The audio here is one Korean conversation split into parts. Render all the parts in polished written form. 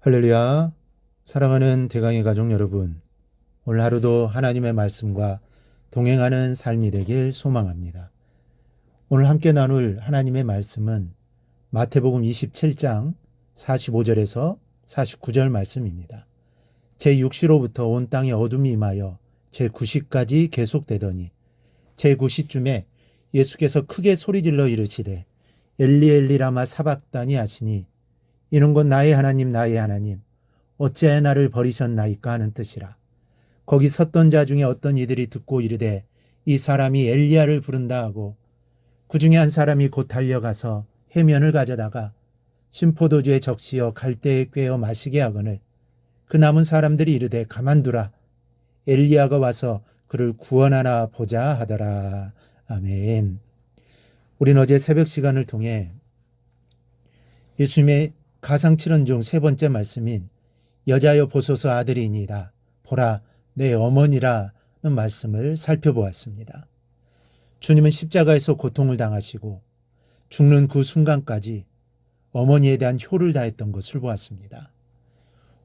할렐루야. 사랑하는 대강의 가족 여러분, 오늘 하루도 하나님의 말씀과 동행하는 삶이 되길 소망합니다. 오늘 함께 나눌 하나님의 말씀은 마태복음 27장 45절에서 49절 말씀입니다. 제6시로부터 온 땅에 어둠이 임하여 제9시까지 계속되더니 제9시쯤에 예수께서 크게 소리질러 이르시되 엘리 엘리 라마 사박다니 하시니 이는 곧 나의 하나님 나의 하나님 어찌하여 나를 버리셨나이까 하는 뜻이라. 거기 섰던 자 중에 어떤 이들이 듣고 이르되 이 사람이 엘리야를 부른다 하고 그 중에 한 사람이 곧 달려가서 해면을 가져다가 신포도주에 적시어 갈대에 꿰어 마시게 하거늘 그 남은 사람들이 이르되 가만두라 엘리야가 와서 그를 구원하나 보자 하더라. 아멘. 우린 어제 새벽 시간을 통해 예수님의 가상칠언 중 세 번째 말씀인 여자여 보소서 아들이니이다. 보라 내 어머니라는 말씀을 살펴보았습니다. 주님은 십자가에서 고통을 당하시고 죽는 그 순간까지 어머니에 대한 효를 다했던 것을 보았습니다.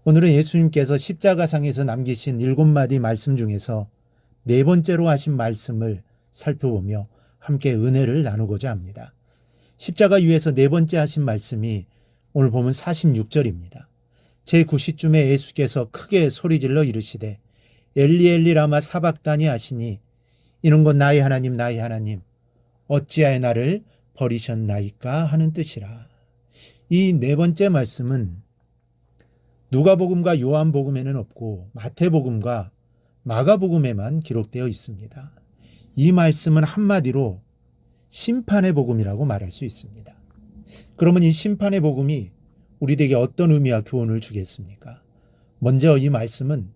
오늘은 예수님께서 십자가상에서 남기신 7마디 말씀 중에서 네 번째로 하신 말씀을 살펴보며 함께 은혜를 나누고자 합니다. 십자가 위에서 네 번째 하신 말씀이 오늘 보면 46절입니다. 제9시쯤에 예수께서 크게 소리질러 이르시되 엘리 엘리 라마 사박다니 하시니 이는 곧 나의 하나님 나의 하나님 어찌하여 나를 버리셨나이까 하는 뜻이라. 이 네 번째 말씀은 누가복음과 요한복음에는 없고 마태복음과 마가복음에만 기록되어 있습니다. 이 말씀은 한마디로 심판의 복음이라고 말할 수 있습니다. 그러면 이 심판의 복음이 우리에게 어떤 의미와 교훈을 주겠습니까? 먼저 이 말씀은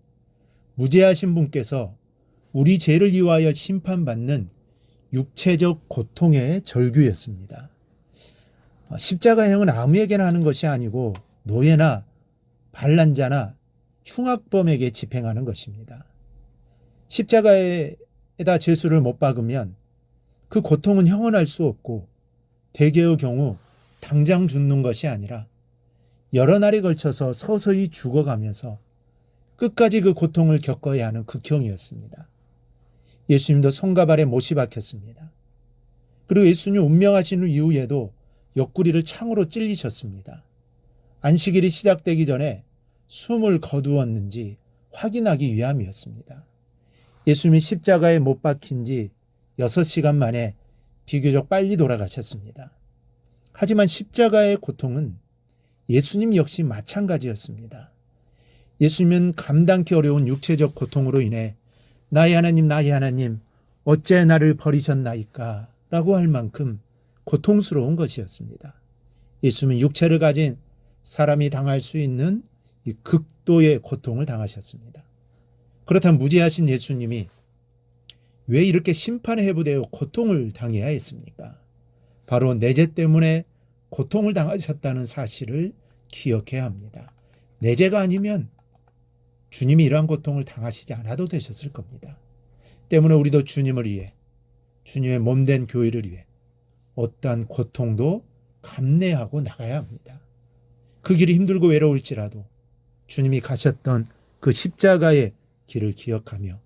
무죄하신 분께서 우리 죄를 위하여 심판받는 육체적 고통의 절규였습니다. 십자가형은 아무에게나 하는 것이 아니고 노예나 반란자나 흉악범에게 집행하는 것입니다. 십자가에다 제수를 못 박으면 그 고통은 형언할 수 없고 대개의 경우 당장 죽는 것이 아니라 여러 날에 걸쳐서 서서히 죽어가면서 끝까지 그 고통을 겪어야 하는 극형이었습니다. 예수님도 손과 발에 못이 박혔습니다. 그리고 예수님 운명하신 이후에도 옆구리를 창으로 찔리셨습니다. 안식일이 시작되기 전에 숨을 거두었는지 확인하기 위함이었습니다. 예수님이 십자가에 못 박힌 지 6시간 만에 비교적 빨리 돌아가셨습니다. 하지만 십자가의 고통은 예수님 역시 마찬가지였습니다. 예수님은 감당기 어려운 육체적 고통으로 인해 나의 하나님 나의 하나님 어째 나를 버리셨나이까 라고 할 만큼 고통스러운 것이었습니다. 예수님은 육체를 가진 사람이 당할 수 있는 이 극도의 고통을 당하셨습니다. 그렇다면 무죄하신 예수님이 왜 이렇게 심판에 해부되어 고통을 당해야 했습니까? 바로 내 죄 때문에 고통을 당하셨다는 사실을 기억해야 합니다. 내 죄가 아니면 주님이 이러한 고통을 당하시지 않아도 되셨을 겁니다. 때문에 우리도 주님을 위해 주님의 몸된 교회를 위해 어떠한 고통도 감내하고 나가야 합니다. 그 길이 힘들고 외로울지라도 주님이 가셨던 그 십자가의 길을 기억하며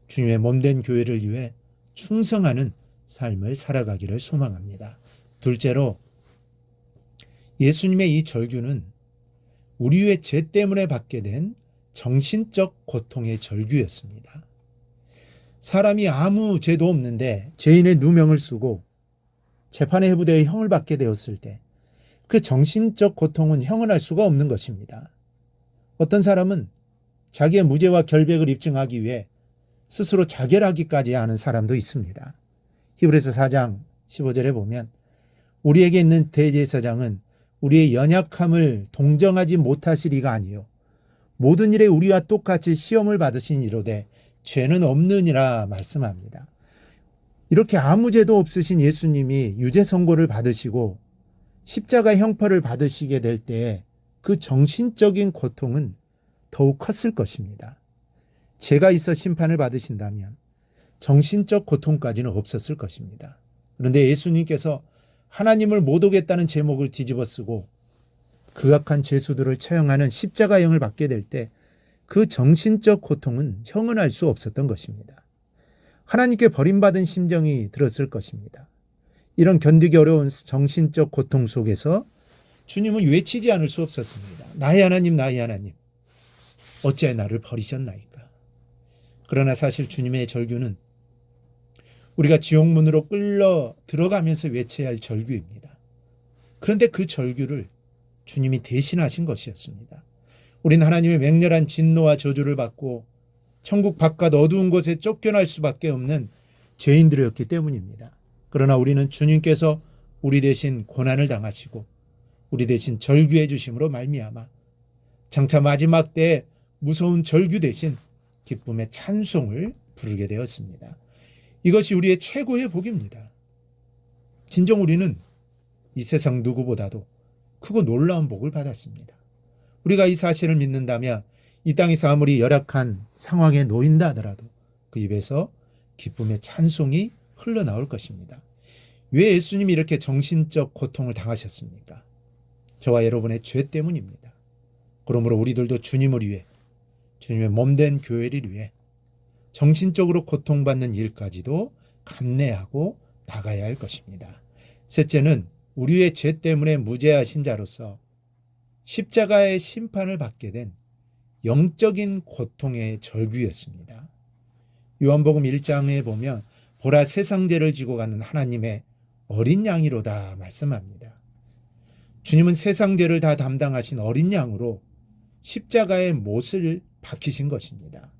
주님의 몸된 교회를 위해 충성하는 삶을 살아가기를 소망합니다. 둘째로 예수님의 이 절규는 우리의 죄 때문에 받게 된 정신적 고통의 절규였습니다. 사람이 아무 죄도 없는데 죄인의 누명을 쓰고 재판에 회부되어 형을 받게 되었을 때 그 정신적 고통은 형언할 수가 없는 것입니다. 어떤 사람은 자기의 무죄와 결백을 입증하기 위해 스스로 자결하기까지 하는 사람도 있습니다. 히브리서 4장 15절에 보면 우리에게 있는 대제사장은 우리의 연약함을 동정하지 못하시리가 아니요 모든 일에 우리와 똑같이 시험을 받으신 이로되 죄는 없느니라 말씀합니다. 이렇게 아무 죄도 없으신 예수님이 유죄 선고를 받으시고 십자가 형벌을 받으시게 될 때에 그 정신적인 고통은 더욱 컸을 것입니다. 죄가 있어 심판을 받으신다면 정신적 고통까지는 없었을 것입니다. 그런데 예수님께서 하나님을 못 오겠다는 제목을 뒤집어 쓰고 극악한 죄수들을 처형하는 십자가형을 받게 될 때 그 정신적 고통은 형언할 수 없었던 것입니다. 하나님께 버림받은 심정이 들었을 것입니다. 이런 견디기 어려운 정신적 고통 속에서 주님은 외치지 않을 수 없었습니다. 나의 하나님, 나의 하나님, 어찌하여 나를 버리셨나이까. 그러나 사실 주님의 절규는 우리가 지옥문으로 끌려 들어가면서 외쳐야 할 절규입니다. 그런데 그 절규를 주님이 대신하신 것이었습니다. 우리는 하나님의 맹렬한 진노와 저주를 받고 천국 바깥 어두운 곳에 쫓겨날 수밖에 없는 죄인들이었기 때문입니다. 그러나 우리는 주님께서 우리 대신 고난을 당하시고 우리 대신 절규해 주심으로 말미암아 장차 마지막 때에 무서운 절규 대신 기쁨의 찬송을 부르게 되었습니다. 이것이 우리의 최고의 복입니다. 진정 우리는 이 세상 누구보다도 크고 놀라운 복을 받았습니다. 우리가 이 사실을 믿는다면 이 땅에서 아무리 열악한 상황에 놓인다 하더라도 그 입에서 기쁨의 찬송이 흘러나올 것입니다. 왜 예수님이 이렇게 정신적 고통을 당하셨습니까? 저와 여러분의 죄 때문입니다. 그러므로 우리들도 주님을 위해, 주님의 몸된 교회를 위해 정신적으로 고통받는 일까지도 감내하고 나가야 할 것입니다. 셋째는 우리의 죄 때문에 무죄하신 자로서 십자가의 심판을 받게 된 영적인 고통의 절규였습니다. 요한복음 1장에 보면 보라 세상 죄를 지고 가는 하나님의 어린 양이로다 말씀합니다. 주님은 세상 죄를 다 담당하신 어린 양으로 십자가의 못을 박히신 것입니다.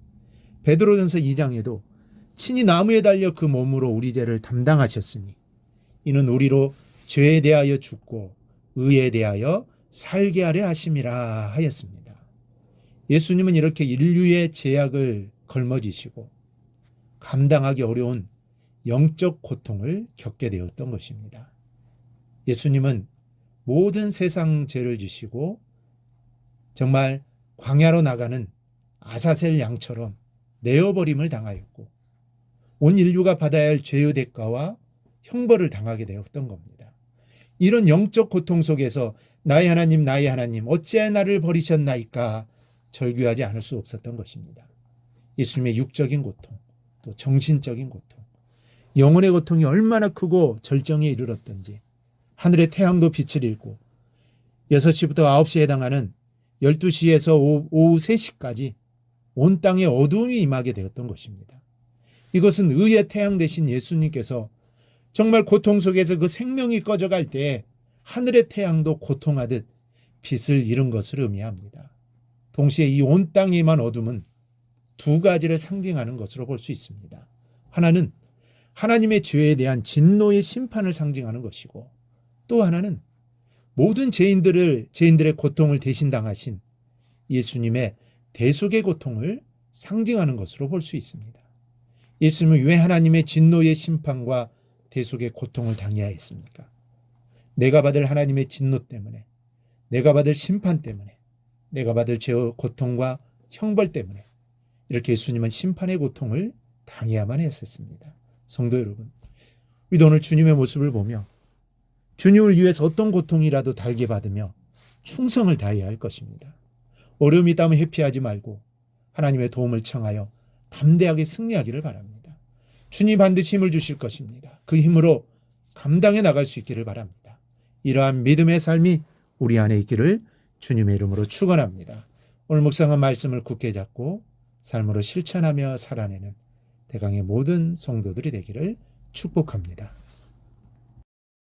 베드로전서 2장에도 친히 나무에 달려 그 몸으로 우리 죄를 담당하셨으니 이는 우리로 죄에 대하여 죽고 의에 대하여 살게 하려 하심이라 하였습니다. 예수님은 이렇게 인류의 죄악을 걸머지시고 감당하기 어려운 영적 고통을 겪게 되었던 것입니다. 예수님은 모든 세상 죄를 지시고 정말 광야로 나가는 아사셀 양처럼 내어버림을 당하였고 온 인류가 받아야 할 죄의 대가와 형벌을 당하게 되었던 겁니다. 이런 영적 고통 속에서 나의 하나님, 나의 하나님, 어찌하여 나를 버리셨나이까 절규하지 않을 수 없었던 것입니다. 예수님의 육적인 고통, 또 정신적인 고통, 영혼의 고통이 얼마나 크고 절정에 이르렀던지 하늘의 태양도 빛을 잃고 6시부터 9시에 해당하는 12시에서 오후 3시까지 온 땅에 어두움이 임하게 되었던 것입니다. 이것은 의의 태양 대신 예수님께서 정말 고통 속에서 그 생명이 꺼져갈 때에 하늘의 태양도 고통하듯 빛을 잃은 것을 의미합니다. 동시에 이 온 땅에 임한 어둠은 두 가지를 상징하는 것으로 볼 수 있습니다. 하나는 하나님의 죄에 대한 진노의 심판을 상징하는 것이고 또 하나는 모든 죄인들의 고통을 대신 당하신 예수님의 대속의 고통을 상징하는 것으로 볼 수 있습니다. 예수님은 왜 하나님의 진노의 심판과 대속의 고통을 당해야 했습니까? 내가 받을 하나님의 진노 때문에, 내가 받을 심판 때문에, 내가 받을 죄의 고통과 형벌 때문에 이렇게 예수님은 심판의 고통을 당해야만 했었습니다. 성도 여러분, 우리도 오늘 주님의 모습을 보며 주님을 위해서 어떤 고통이라도 달게 받으며 충성을 다해야 할 것입니다. 어려움이 있다면 회피하지 말고 하나님의 도움을 청하여 담대하게 승리하기를 바랍니다. 주님 반드시 힘을 주실 것입니다. 그 힘으로 감당해 나갈 수 있기를 바랍니다. 이러한 믿음의 삶이 우리 안에 있기를 주님의 이름으로 축원합니다. 오늘 묵상한 말씀을 굳게 잡고 삶으로 실천하며 살아내는 대강의 모든 성도들이 되기를 축복합니다.